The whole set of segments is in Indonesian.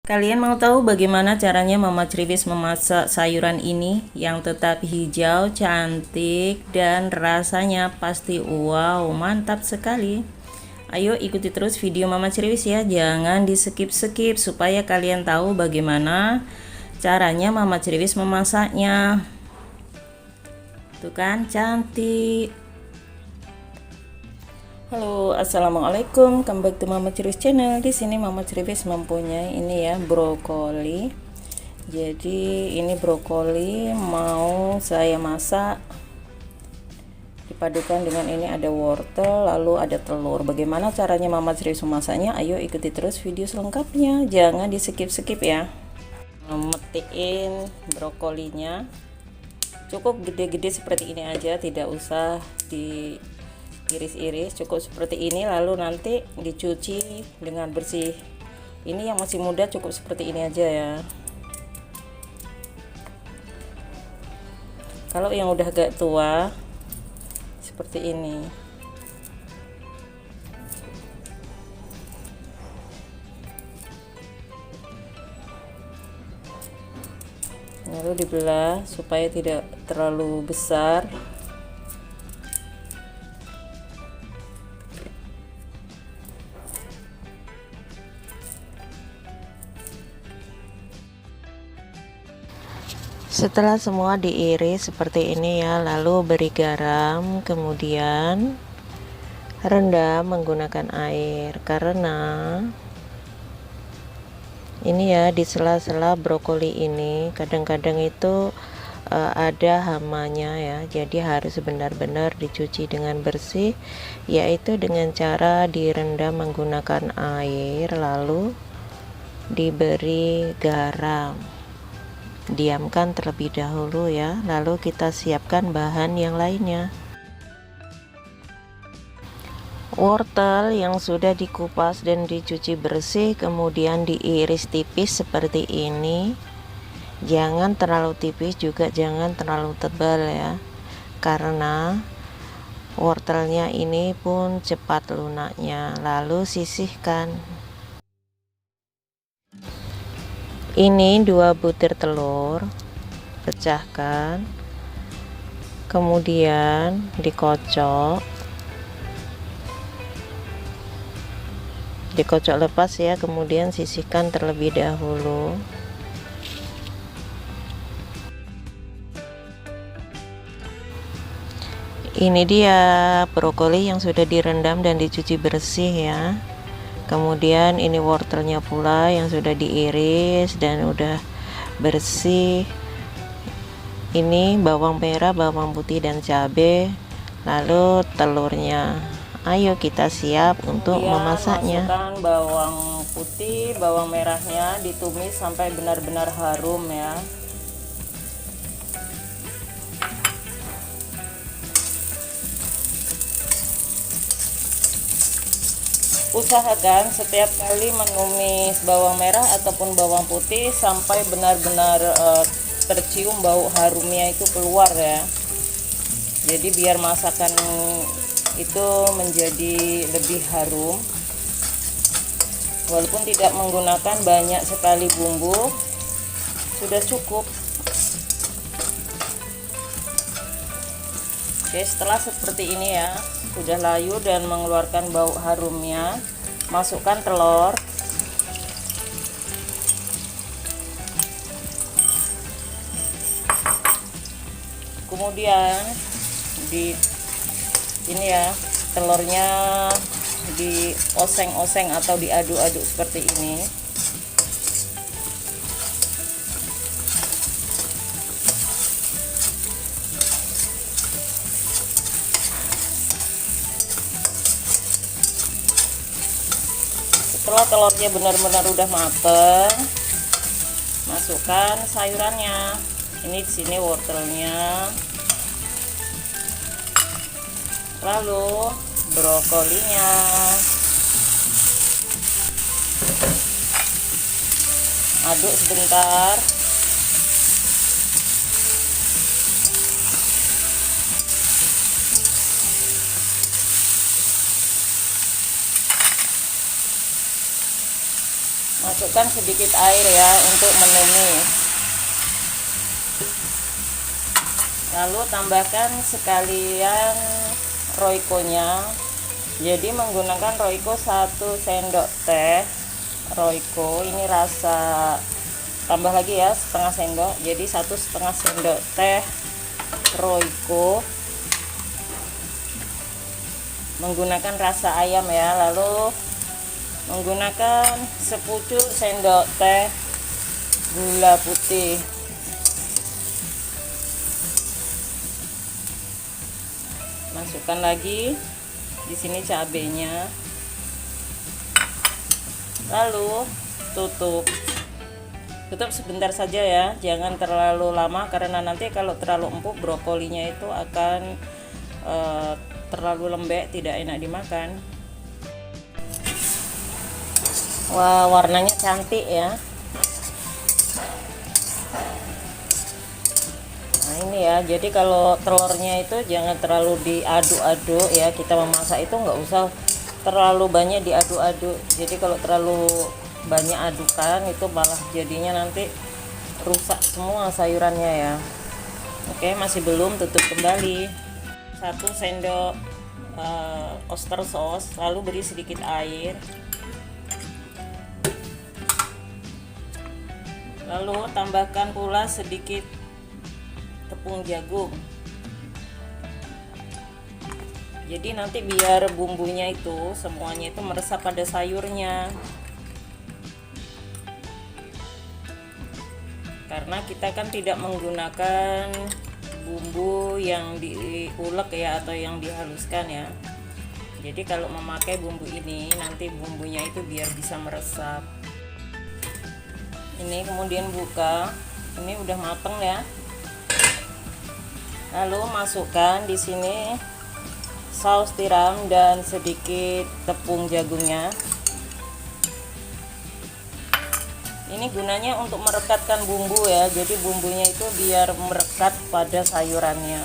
Kalian mau tahu bagaimana caranya Mama Cribis memasak sayuran ini yang tetap hijau, cantik, dan rasanya pasti wow, mantap sekali. Ayo ikuti terus video Mama Cribis ya, jangan di skip-skip supaya kalian tahu bagaimana caranya Mama Cribis memasaknya. Tuh kan cantik. Halo, assalamualaikum. Kembali back to Mama Cribis channel. Di sini Mama Cribis mempunyai ini ya, brokoli. Jadi ini brokoli mau saya masak dipadukan dengan ini ada wortel, lalu ada telur. Bagaimana caranya Mama Cribis memasaknya? Ayo ikuti terus video selengkapnya. Jangan di skip-skip ya. Memetiin brokolinya. Cukup gede-gede seperti ini aja, tidak usah di iris-iris, cukup seperti ini, lalu nanti dicuci dengan bersih. Ini yang masih muda cukup seperti ini aja ya. Kalau yang udah agak tua seperti ini, lalu dibelah supaya tidak terlalu besar. Setelah semua diiris seperti ini ya, lalu beri garam, kemudian rendam menggunakan air, karena ini ya di sela-sela brokoli ini kadang-kadang itu ada hamanya ya, jadi harus benar-benar dicuci dengan bersih, yaitu dengan cara direndam menggunakan air lalu diberi garam. Diamkan terlebih dahulu ya, lalu kita siapkan bahan yang lainnya. Wortel yang sudah dikupas dan dicuci bersih kemudian diiris tipis seperti ini. Jangan terlalu tipis juga jangan terlalu tebal ya, karena wortelnya ini pun cepat lunaknya. Lalu sisihkan. Ini 2 butir telur, pecahkan, kemudian dikocok lepas ya, kemudian sisihkan terlebih dahulu. Ini dia brokoli yang sudah direndam dan dicuci bersih ya. Kemudian ini wortelnya pula yang sudah diiris dan udah bersih. Ini bawang merah, bawang putih dan cabai, lalu telurnya. Ayo kita siap untuk memasaknya. Masukkan bawang putih, bawang merahnya, ditumis sampai benar-benar harum ya. Usahakan setiap kali menumis bawang merah ataupun bawang putih sampai benar-benar tercium bau harumnya itu keluar ya. Jadi biar masakan itu menjadi lebih harum. Walaupun tidak menggunakan banyak sekali bumbu, sudah cukup. Oke, setelah seperti ini ya, sudah layu dan mengeluarkan bau harumnya, masukkan telur. Kemudian ini ya, telurnya dioseng-oseng atau diaduk-aduk seperti ini. Setelah telurnya benar-benar udah mateng, masukkan sayurannya. Ini di sini wortelnya, lalu brokolinya, aduk sebentar. masukkan sedikit air ya untuk menumis. Lalu tambahkan sekalian royco-nya. Jadi menggunakan royco 1 sendok teh. Royco ini rasa, tambah lagi ya setengah sendok, jadi 1,5 sendok teh royco menggunakan rasa ayam ya. Lalu menggunakan sepucuk sendok teh gula putih. Masukkan lagi di sini cabenya. Lalu tutup sebentar saja ya, jangan terlalu lama karena nanti kalau terlalu empuk brokolinya itu akan terlalu lembek, tidak enak dimakan. Wah, warnanya cantik ya. Nah ini ya, jadi kalau telurnya itu jangan terlalu diaduk-aduk ya, kita memasak itu nggak usah terlalu banyak diaduk-aduk. Jadi kalau terlalu banyak adukan itu malah jadinya nanti rusak semua sayurannya ya. Oke, masih belum, tutup kembali. 1 sendok oyster sauce, lalu beri sedikit air. Lalu tambahkan pula sedikit tepung jagung. Jadi nanti biar bumbunya itu semuanya itu meresap pada sayurnya. Karena kita kan tidak menggunakan bumbu yang diulek ya atau yang dihaluskan ya. Jadi kalau memakai bumbu ini nanti bumbunya itu biar bisa meresap. Ini kemudian buka. Ini udah mateng ya. Lalu masukkan di sini saus tiram dan sedikit tepung jagungnya. Ini gunanya untuk merekatkan bumbu ya, jadi bumbunya itu biar merekat pada sayurannya.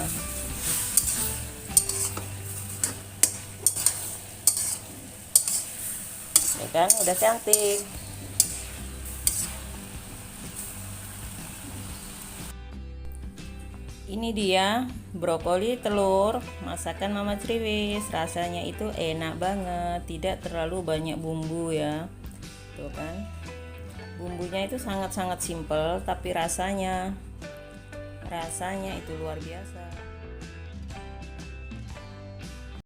Ya kan, udah cantik. Ini dia brokoli telur masakan Mama Triwis. Rasanya itu enak banget, tidak terlalu banyak bumbu ya. Tuh kan. Bumbunya itu sangat-sangat simpel tapi rasanya itu luar biasa.